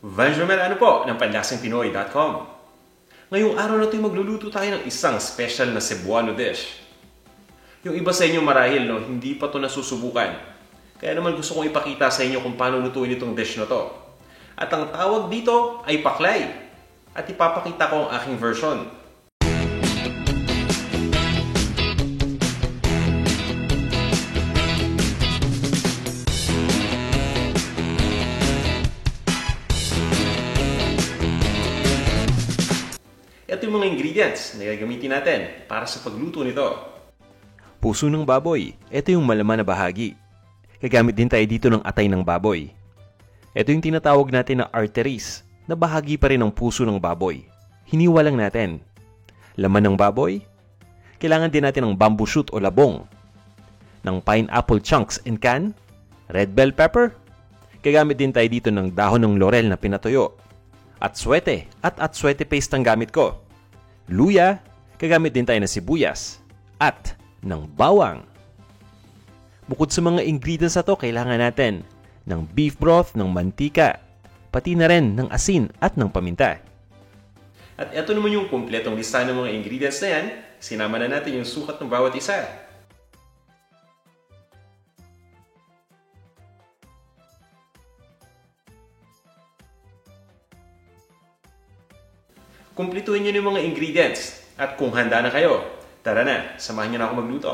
Bonjour, ano po, ng panlasangpinoy.com. Ngayong araw na ito magluluto tayo ng isang special na Cebuano dish. Yung iba sa inyo marahil, hindi pa ito nasusubukan. Kaya naman gusto kong ipakita sa inyo kung paano lutuin itong dish na to. At ang tawag dito ay paklay. At ipapakita ko ang aking version. Ito yung mga ingredients na gagamitin natin para sa pagluto nito. Puso ng baboy. Ito yung malaman na bahagi. Gagamit din tayo dito ng atay ng baboy. Ito yung tinatawag natin na arteries, na bahagi pa rin ng puso ng baboy. Hiniwa lang natin. Laman ng baboy. Kailangan din natin ng bamboo shoot o labong. Ng pineapple chunks and can. Red bell pepper. Gagamit din tayo dito ng dahon ng laurel na pinatuyo. Atswete at atswete paste ang gamit ko. Luya, gagamit din tayo ng sibuyas. At ng bawang. Bukod sa mga ingredients na to, kailangan natin ng beef broth, ng mantika, pati na rin ng asin at ng paminta. At ito naman yung kumpletong lista ng mga ingredients na yan. Sinama na natin yung sukat ng bawat isa. Kumpletuhin nyo yung mga ingredients. At kung handa na kayo, tara na, samahan nyo na ako magluto.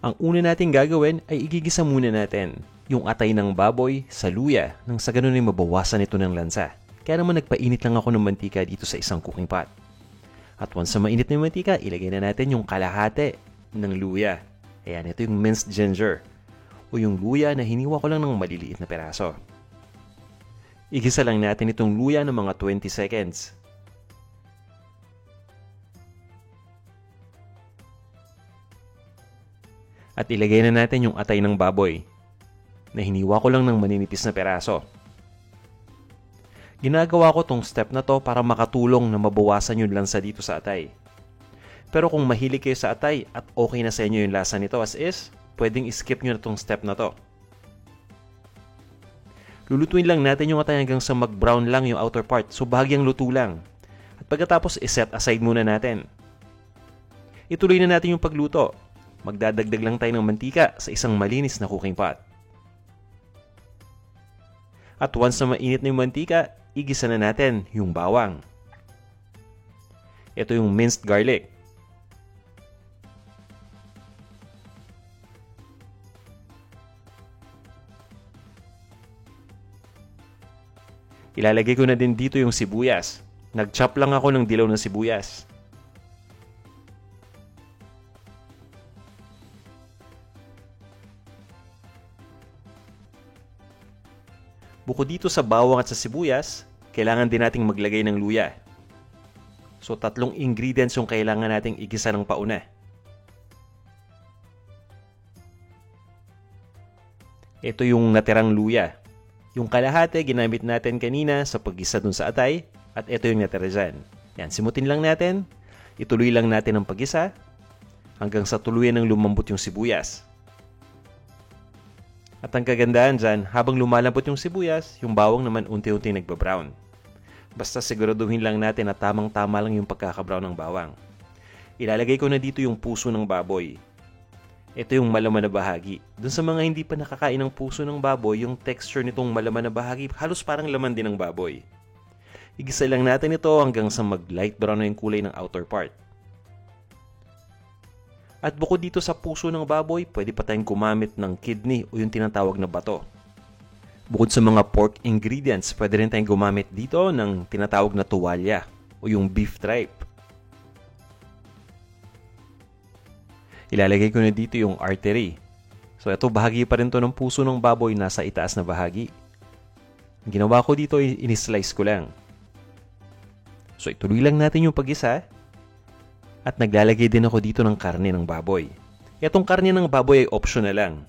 Ang una nating gagawin ay igigisa muna natin yung atay ng baboy sa luya nang sa ganun ay mabawasan ito ng lansa. Kaya naman nagpainit lang ako ng mantika dito sa isang cooking pot. At once na mainit na yung mantika, ilagay na natin yung kalahati ng luya. Ayan, ito yung minced ginger o yung luya na hiniwa ko lang ng maliliit na peraso. Igisa lang natin itong luya ng mga 20 seconds. At ilagay na natin yung atay ng baboy na hiniwa ko lang ng maninipis na peraso. Ginagawa ko tong step na to para makatulong na mabawasan yung lansa dito sa atay. Pero kung mahilig kayo sa atay at okay na sa inyo yung lasa nito as is, pwedeng skip nyo na tong step na to. Lulutuin lang natin yung atay hanggang sa mag-brown lang yung outer part, so bahagyang luto lang. At pagkatapos iset aside muna natin. Ituloy na natin yung pagluto. Magdadagdag lang tayo ng mantika sa isang malinis na cooking pot. At once na mainit na yung mantika, igisa na natin yung bawang. Ito yung minced garlic. Ilalagay ko na din dito yung sibuyas. Nag-chop lang ako ng dilaw ng sibuyas. Bukod dito sa bawang at sa sibuyas, kailangan din nating maglagay ng luya. So 3 ingredients yung kailangan nating igisa ng pauna. Ito yung natirang luya. Yung kalahati ginamit natin kanina sa paggisa dun sa atay at ito yung natira dyan. Yan, simutin lang natin. Ituloy lang natin ang paggisa hanggang sa tuluyan ng lumambot yung sibuyas. At ang kagandahan dyan, habang lumalambot yung sibuyas, yung bawang naman unti-unti nagbabrown. Basta siguraduhin lang natin na tamang-tama lang yung pagkakabrown ng bawang. Ilalagay ko na dito yung puso ng baboy. Ito yung malaman na bahagi. Dun sa mga hindi pa nakakain ng puso ng baboy, yung texture nitong malaman na bahagi, halos parang laman din ng baboy. Igisa lang natin ito hanggang sa mag-light brown na yung kulay ng outer part. At bukod dito sa puso ng baboy, pwede pa tayong gumamit ng kidney o yung tinatawag na bato. Bukod sa mga pork ingredients, pwede rin tayong gumamit dito ng tinatawag na tuwalya o yung beef tripe. Ilalagay ko na dito yung artery. So ito bahagi pa rin to ng puso ng baboy nasa itaas na bahagi. Ang ginawa ko dito ay in-slice ko lang. So ituloy lang natin yung pag-isa. At naglalagay din ako dito ng karne ng baboy. Itong karne ng baboy ay optional lang.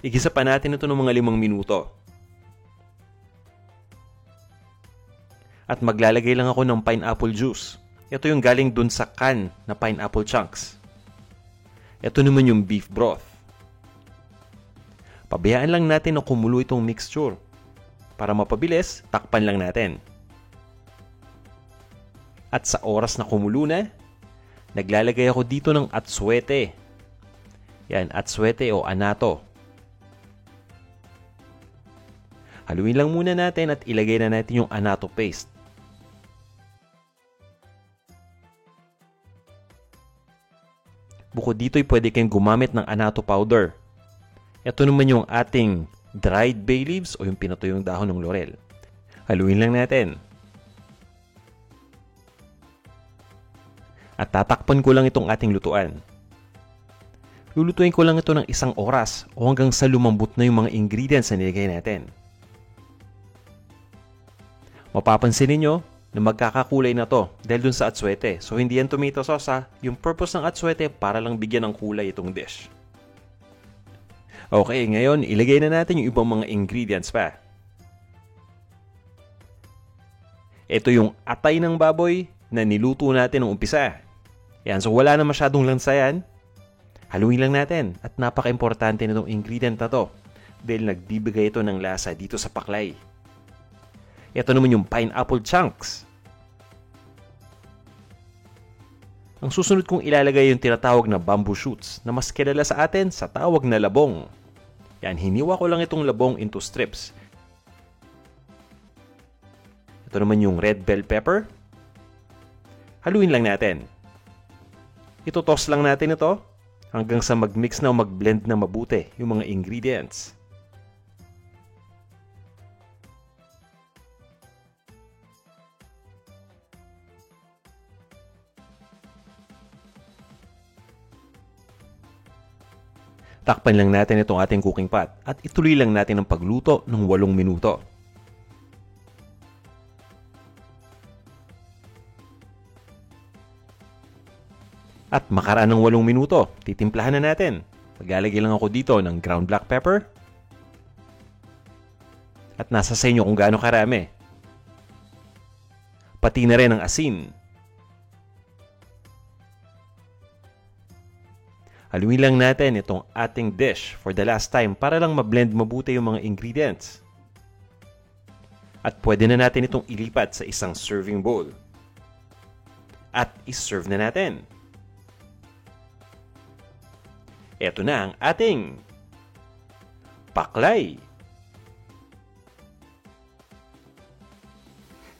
Igisa pa natin ito ng mga 5 minuto. At maglalagay lang ako ng pineapple juice. Ito yung galing dun sa can na pineapple chunks. Ito naman yung beef broth. Pabayaan lang natin na kumulo itong mixture. Para mapabilis, takpan lang natin. At sa oras na kumulo na, naglalagay ako dito ng atsuete. Yan, atsuete o anato. Haluin lang muna natin at ilagay na natin yung anato paste. Bukod dito ay pwede kayong gumamit ng anato powder. Ito naman yung ating dried bay leaves o yung pinatuyong dahon ng laurel. Haluin lang natin. At tatakpan ko lang itong ating lutuan. Lulutuin ko lang ito ng 1 oras o hanggang sa lumambot na yung mga ingredients na nilagay natin. Mapapansin niyo na magkakakulay na to dahil dun sa atsuete. So hindi yan tomato sauce ha. Yung purpose ng atsuete para lang bigyan ng kulay itong dish. Okay, ngayon ilagay na natin yung ibang mga ingredients pa. Ito yung atay ng baboy na niluto natin ng umpisa. Yan, so wala na masyadong lansa yan. Haluin lang natin at napaka-importante nitong ingredient na to dahil nagbibigay ito ng lasa dito sa paklay. Ito naman yung pineapple chunks. Ang susunod kong ilalagay yung tinatawag na bamboo shoots na mas kilala sa atin sa tawag na labong. Yan, hiniwa ko lang itong labong into strips. Ito naman yung red bell pepper. Haluin lang natin. Ito-toss lang natin ito hanggang sa mag-mix na o mag-blend na mabuti yung mga ingredients. Takpan lang natin itong ating cooking pot at ituloy lang natin ang pagluto ng 8 minuto. At makaraan ng 8 minuto, titimplahan na natin. Maglalagay lang ako dito ng ground black pepper. At nasa sa inyo kung gaano karami. Pati na rin ang asin. Haluin lang natin itong ating dish for the last time para lang ma-blend mabuti yung mga ingredients. At pwede na natin itong ilipat sa isang serving bowl. At iserve na natin. Ito na ang ating paklay.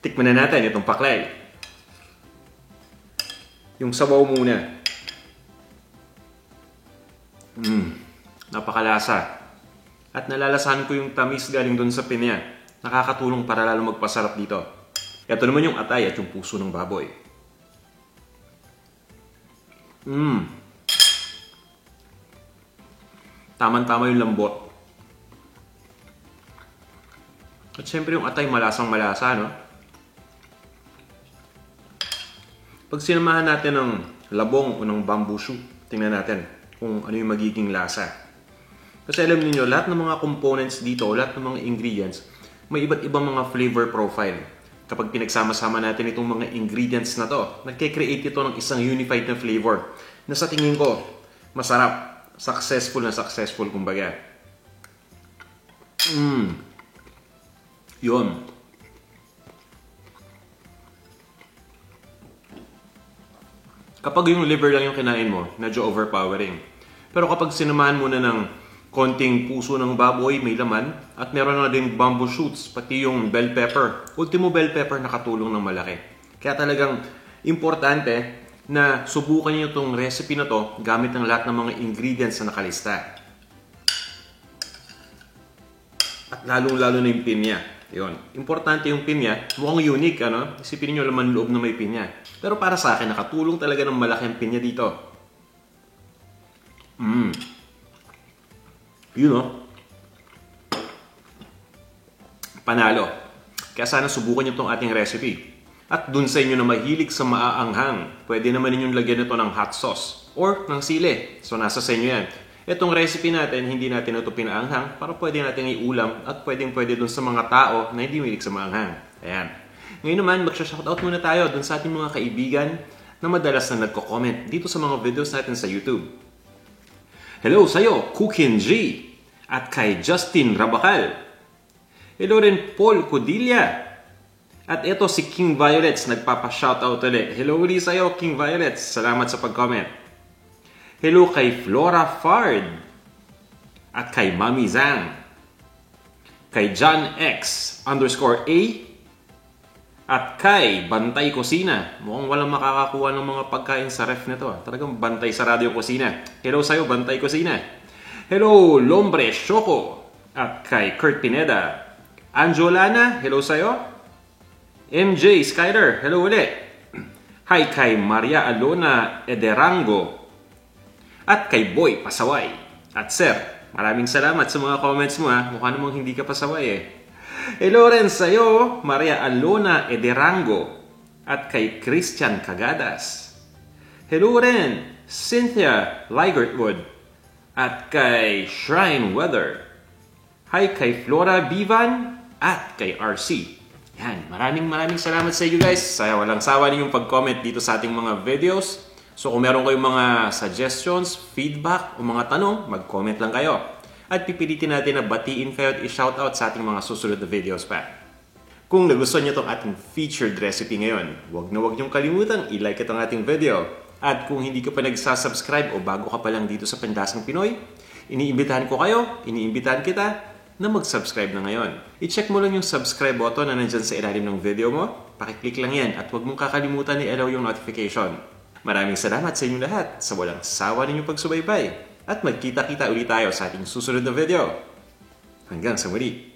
Tikman na natin itong paklay. Yung sabaw muna. Napakalasa. At nalalasahan ko yung tamis galing doon sa pinya. Nakakatulong para lalo magpasarap dito. Ito naman yung atay at yung puso ng baboy. Taman-tama yung lambot. At syempre yung atay malasang-malasa, no? Pag sinamahan natin ng labong o ng bamboo shoot, tingnan natin kung ano yung magiging lasa. Kasi alam niyo lahat ng mga components dito, lahat ng mga ingredients, may iba't ibang mga flavor profile. Kapag pinagsama-sama natin itong mga ingredients na to, nagke-create ito ng isang unified na flavor na sa tingin ko, masarap. Successful na successful, kumbaga. Yun. Kapag yung liver lang yung kinain mo, medyo overpowering. Pero kapag sinamahan mo na ng konting puso ng baboy, may laman, at meron na din bamboo shoots, pati yung bell pepper. Ultimo bell pepper nakatulong ng malaki. Kaya talagang importante na subukan niyo itong recipe na to gamit ang lahat ng mga ingredients na nakalista. At lalong-lalo na yung pinya. Yun. Importante yung pinya. Mukhang unique, ano? Isipin niyo laman loob na may pinya. Pero para sa akin, nakatulong talaga ng malaki ang pinya dito. Yun, no? Panalo. Kaya sana subukan niyo itong ating recipe. At dun sa inyo na mahilig sa maaanghang, pwede naman ninyong lagyan ito ng hot sauce or ng sili. So nasa sa inyo yan. Itong recipe natin, hindi natin ito pinaanghang para pwede natin iulam at pwede dun sa mga tao na hindi mahilig sa maanghang. Ayan. Ngayon naman, magsha-shoutout muna tayo dun sa ating mga kaibigan na madalas na nagko-comment dito sa mga videos natin sa YouTube. Hello sa'yo, Cookin G! At kay Justin Rabakal, Hello rin Paul Codilla. At ito si King Violets, nagpapa-shoutout ulit. Hello ulit sa'yo, King Violets. Salamat sa pag-comment. Hello kay Flora Fard. At kay Mami Zhang. Kay John X_A. At kay Bantay Kusina. Mukhang walang makakakuha ng mga pagkain sa ref nito. Talagang bantay sa Radio Kusina. Hello sa'yo, Bantay Kusina. Hello, Lombre Shoko. At kay Kurt Pineda. Anjolana, hello sa'yo. MJ Skyler, hello ulit. Hi kay Maria Alona Ederango. At kay Boy Pasaway. At Sir, maraming salamat sa mga comments mo ha. Mukha namang hindi ka pasaway eh. Hello rin sa'yo, Maria Alona Ederango. At kay Christian Cagadas. Hello rin, Cynthia Ligertwood. At kay Shrine Weather. Hi kay Flora Bivan. At kay RC. Yan, maraming salamat sa inyo guys. Sa walang sawa ninyong pag-comment dito sa ating mga videos. So kung meron kayong mga suggestions, feedback o mga tanong, mag-comment lang kayo. At pipilitin natin na batiin kayo at i-shoutout sa ating mga susunod na videos pa. Kung nagustuhan niyo itong ating featured recipe ngayon, huwag niyong kalimutang i-like itong ating video. At kung hindi ka pa nagsasubscribe o bago ka pa lang dito sa Pandasang Pinoy, iniimbitahan kita na mag-subscribe na ngayon. I-check mo lang yung subscribe button na nandyan sa ilalim ng video mo. Pakiclick lang yan at huwag mong kakalimutan i-allow yung notification. Maraming salamat sa inyong lahat sa walang sawa ninyong pagsubaybay at magkita-kita ulit tayo sa ating susunod na video. Hanggang sa muli!